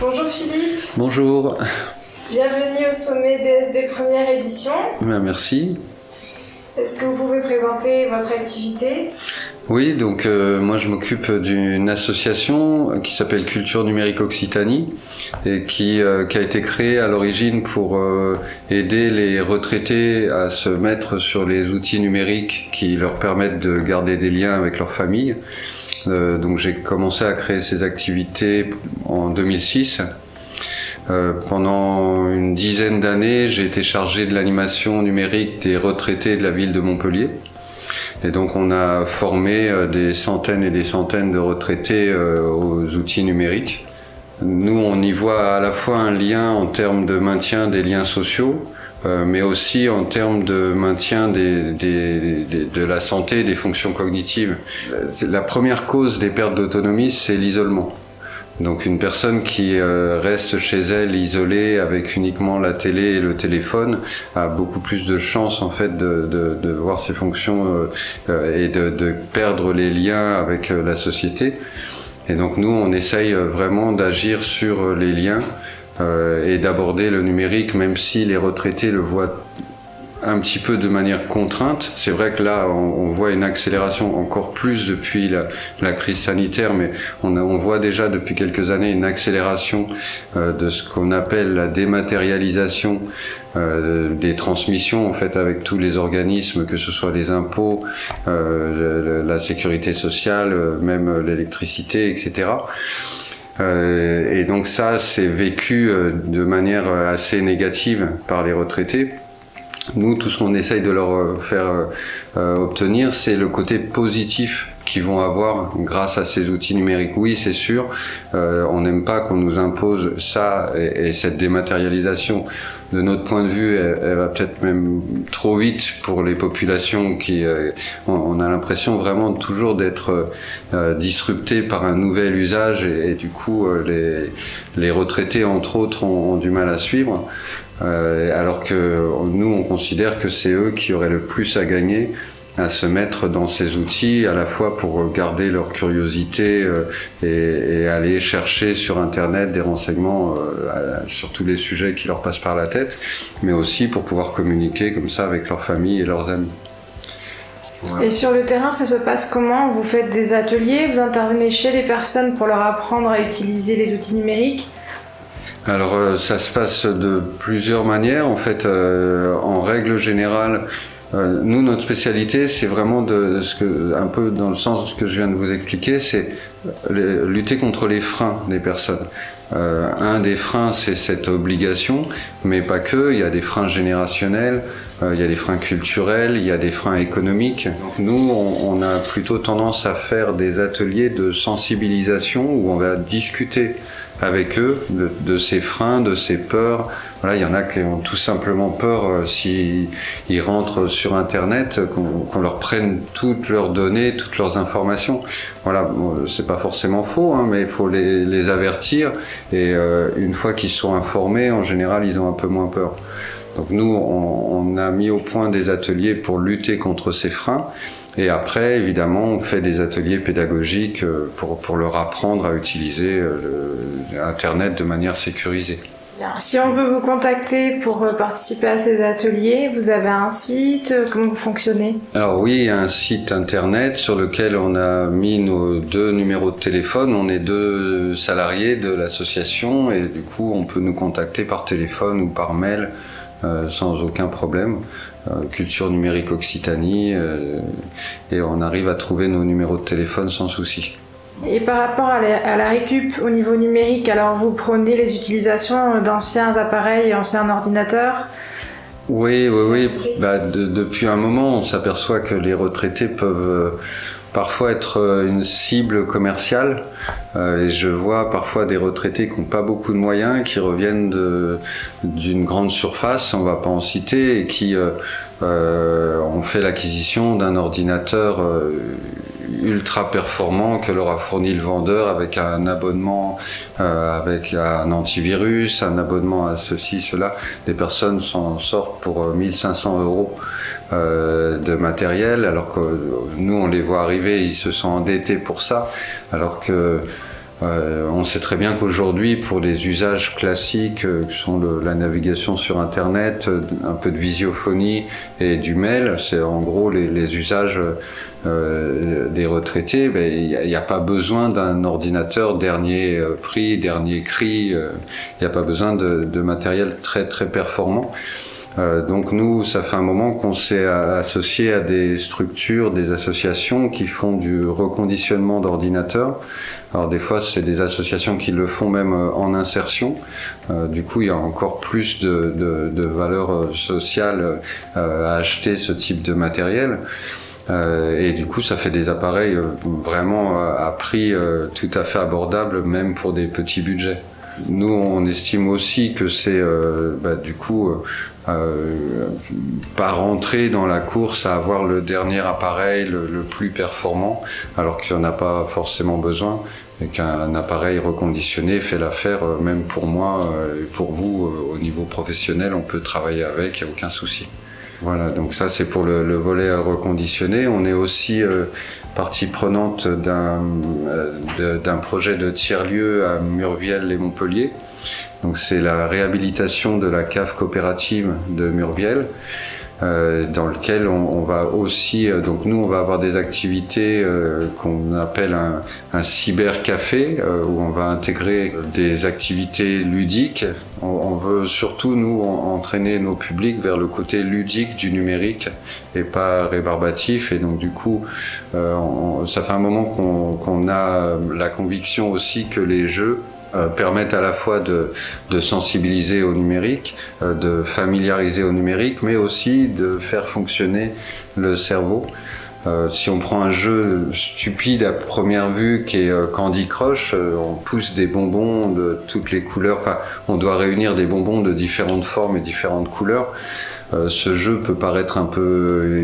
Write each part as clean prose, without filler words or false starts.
Bonjour Philippe. Bonjour. Bienvenue au sommet DSD première édition. Merci. Est-ce que vous pouvez présenter votre activité ? Oui, donc moi je m'occupe d'une association qui s'appelle Culture Numérique Occitanie et qui a été créée à l'origine pour aider les retraités à se mettre sur les outils numériques qui leur permettent de garder des liens avec leur famille. Donc j'ai commencé à créer ces activités en 2006. Pendant une dizaine d'années, j'ai été chargé de l'animation numérique des retraités de la ville de Montpellier. Et donc on a formé des centaines et des centaines de retraités aux outils numériques. Nous, on y voit à la fois un lien en termes de maintien des liens sociaux, mais aussi en termes de maintien de la santé, des fonctions cognitives. La première cause des pertes d'autonomie, c'est l'isolement. Donc une personne qui reste chez elle isolée avec uniquement la télé et le téléphone a beaucoup plus de chances en fait de voir ses fonctions et de perdre les liens avec la société. Et donc nous on essaye vraiment d'agir sur les liens et d'aborder le numérique, même si les retraités le voient un petit peu de manière contrainte. C'est vrai que là, on voit une accélération encore plus depuis la crise sanitaire, mais on voit déjà depuis quelques années une accélération de ce qu'on appelle la dématérialisation des transmissions en fait avec tous les organismes, que ce soit les impôts, la sécurité sociale, même l'électricité, etc. Et donc ça, c'est vécu de manière assez négative par les retraités. Nous, tout ce qu'on essaye de leur faire obtenir, c'est le côté positif qu'ils vont avoir grâce à ces outils numériques. Oui, c'est sûr, on n'aime pas qu'on nous impose ça et cette dématérialisation. De notre point de vue, elle va peut-être même trop vite pour les populations qui... on a l'impression vraiment toujours d'être disruptés par un nouvel usage et du coup, les retraités, entre autres, ont du mal à suivre. Alors que nous, on considère que c'est eux qui auraient le plus à gagner à se mettre dans ces outils, à la fois pour garder leur curiosité et aller chercher sur Internet des renseignements sur tous les sujets qui leur passent par la tête, mais aussi pour pouvoir communiquer comme ça avec leur famille et leurs amis. Voilà. Et sur le terrain, ça se passe comment ? Vous faites des ateliers, vous intervenez chez les personnes pour leur apprendre à utiliser les outils numériques ? Alors ça se passe de plusieurs manières. En fait, en règle générale, nous, notre spécialité, c'est vraiment un peu dans le sens de ce que je viens de vous expliquer, c'est lutter contre les freins des personnes. Un des freins, c'est cette obligation, mais pas que. Il y a des freins générationnels, il y a des freins culturels, il y a des freins économiques. Donc nous, on a plutôt tendance à faire des ateliers de sensibilisation où on va discuter avec eux de ces freins, de ces peurs. Voilà, il y en a qui ont tout simplement peur s'ils rentrent sur Internet, qu'on leur prenne toutes leurs données, toutes leurs informations. Voilà, bon, c'est pas forcément faux, hein, mais il faut les avertir. Et une fois qu'ils sont informés, en général, ils ont un peu moins peur. Donc nous, on a mis au point des ateliers pour lutter contre ces freins. Et après, évidemment, on fait des ateliers pédagogiques pour leur apprendre à utiliser Internet de manière sécurisée. Si on veut vous contacter pour participer à ces ateliers, vous avez un site, comment vous fonctionnez ? Alors oui, il y a un site internet sur lequel on a mis nos 2 numéros de téléphone. On est 2 salariés de l'association et du coup, on peut nous contacter par téléphone ou par mail sans aucun problème. Culture Numérique Occitanie et on arrive à trouver nos numéros de téléphone sans souci. Et par rapport à la récup au niveau numérique, alors vous prenez les utilisations d'anciens appareils, anciens ordinateurs ? Oui. Depuis un moment, on s'aperçoit que les retraités peuvent parfois être une cible commerciale. Et je vois parfois des retraités qui n'ont pas beaucoup de moyens, qui reviennent d'une grande surface, on ne va pas en citer, et qui ont fait l'acquisition d'un ordinateur ultra performant que leur a fourni le vendeur avec un abonnement, avec un antivirus, un abonnement à ceci, cela. Des personnes s'en sortent pour 1500 € de matériel, alors que nous on les voit arriver, ils se sont endettés pour ça, alors que On sait très bien qu'aujourd'hui, pour les usages classiques, qui sont la navigation sur Internet, un peu de visiophonie et du mail, c'est en gros les usages des retraités. Il n'y a pas besoin d'un ordinateur dernier prix, dernier cri, il n'y a pas besoin de matériel très très performant. Donc nous, ça fait un moment qu'on s'est associé à des structures, des associations qui font du reconditionnement d'ordinateurs. Alors des fois, c'est des associations qui le font même en insertion. Du coup, il y a encore plus de valeur sociale à acheter ce type de matériel. Et du coup, ça fait des appareils vraiment à prix tout à fait abordable, même pour des petits budgets. Nous, on estime aussi que c'est du coup pas rentrer dans la course à avoir le dernier appareil le plus performant, alors qu'il n'y en a pas forcément besoin, et qu'un appareil reconditionné fait l'affaire, même pour moi et pour vous, au niveau professionnel, on peut travailler avec, il n'y a aucun souci. Voilà, donc ça c'est pour le volet reconditionné. On est aussi partie prenante d'un projet de tiers-lieu à Murviel et Montpellier. Donc c'est la réhabilitation de la cave coopérative de Murviel, dans lequel on va aussi, donc nous on va avoir des activités qu'on appelle un cybercafé, où on va intégrer des activités ludiques. On veut surtout nous entraîner nos publics vers le côté ludique du numérique et pas rébarbatif, et donc du coup ça fait un moment qu'on a la conviction aussi que les jeux permettent à la fois de sensibiliser au numérique, de familiariser au numérique, mais aussi de faire fonctionner le cerveau. Si on prend un jeu stupide à première vue qui est Candy Crush, on pousse des bonbons de toutes les couleurs, enfin, on doit réunir des bonbons de différentes formes et différentes couleurs. Ce jeu peut paraître un peu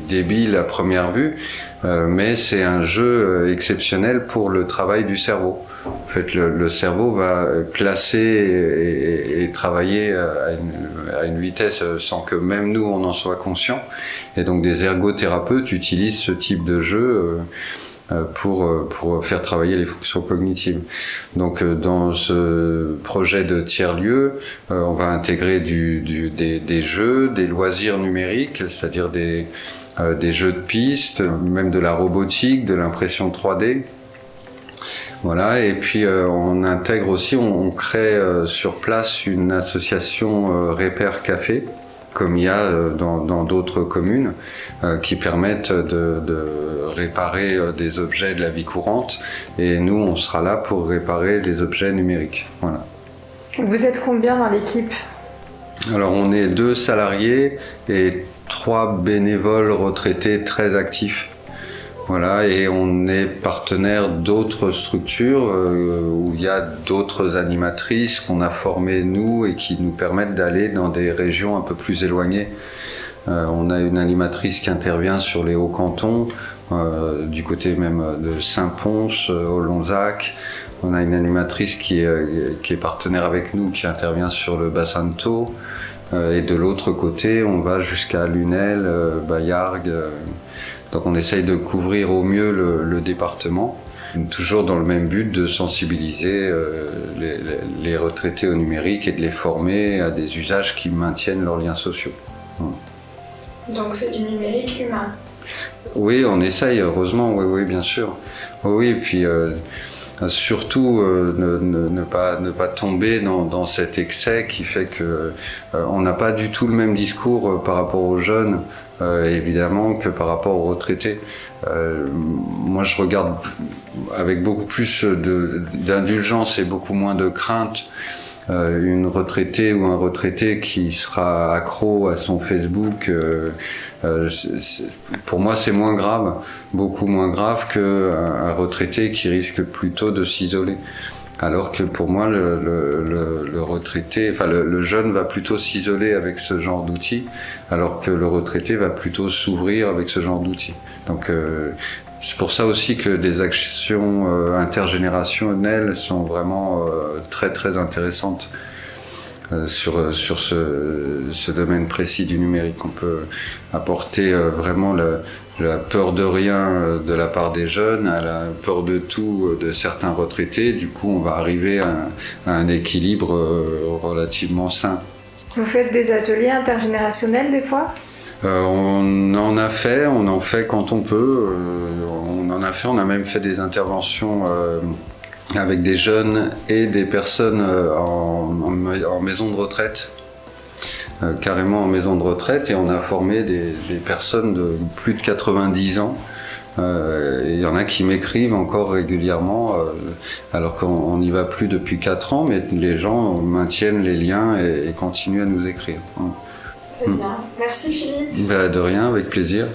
débile à première vue, mais c'est un jeu exceptionnel pour le travail du cerveau. En fait, le cerveau va classer et travailler à une vitesse sans que même nous on en soit conscient. Et donc des ergothérapeutes utilisent ce type de jeu pour faire travailler les fonctions cognitives. Donc dans ce projet de tiers-lieu, on va intégrer des jeux, des loisirs numériques, c'est-à-dire des jeux de piste, même de la robotique, de l'impression 3D. Voilà, et puis on intègre aussi, on crée sur place une association Repair Café, comme il y a dans d'autres communes, qui permettent de réparer des objets de la vie courante, et nous on sera là pour réparer des objets numériques. Voilà. Vous êtes combien dans l'équipe ? Alors on est 2 salariés et 3 bénévoles retraités très actifs. Voilà, et on est partenaire d'autres structures où il y a d'autres animatrices qu'on a formées nous et qui nous permettent d'aller dans des régions un peu plus éloignées. On a une animatrice qui intervient sur les Hauts-Cantons, du côté même de Saint-Pons, au Lonzac. On a une animatrice qui est partenaire avec nous, qui intervient sur le bassin de Thau. Et de l'autre côté, on va jusqu'à Lunel, Bayargues. Donc on essaye de couvrir au mieux le département, toujours dans le même but de sensibiliser les retraités au numérique et de les former à des usages qui maintiennent leurs liens sociaux. Donc c'est du numérique humain. Oui, on essaye, heureusement, oui, bien sûr. Oui, et puis surtout ne pas tomber dans cet excès qui fait que on n'a pas du tout le même discours par rapport aux jeunes, évidemment, que par rapport aux retraités. Moi, je regarde avec beaucoup plus d'indulgence et beaucoup moins de crainte une retraitée ou un retraité qui sera accro à son Facebook. Pour moi, c'est moins grave, beaucoup moins grave qu'un retraité qui risque plutôt de s'isoler. Alors que pour moi, le retraité, enfin le jeune va plutôt s'isoler avec ce genre d'outils, alors que le retraité va plutôt s'ouvrir avec ce genre d'outils. Donc c'est pour ça aussi que des actions intergénérationnelles sont vraiment très très intéressantes. sur ce domaine précis du numérique. On peut apporter vraiment la peur de rien de la part des jeunes à la peur de tout de certains retraités. Du coup, on va arriver à un équilibre relativement sain. Vous faites des ateliers intergénérationnels des fois ? On en fait quand on peut. On a même fait des interventions avec des jeunes et des personnes en maison de retraite. Carrément en maison de retraite, et on a formé des personnes de plus de 90 ans. Il y en a qui m'écrivent encore régulièrement, alors qu'on n'y va plus depuis 4 ans, mais les gens maintiennent les liens et continuent à nous écrire. Très bien. Merci Philippe. De rien, avec plaisir.